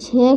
6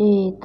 1،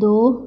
2،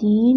3،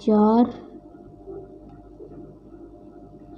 4،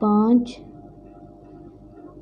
5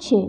6،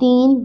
3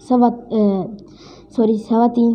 3.25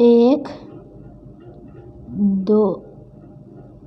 1 2،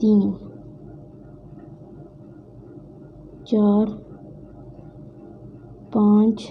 3 4 5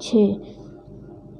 6،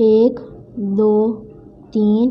1 2 3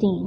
3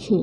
6.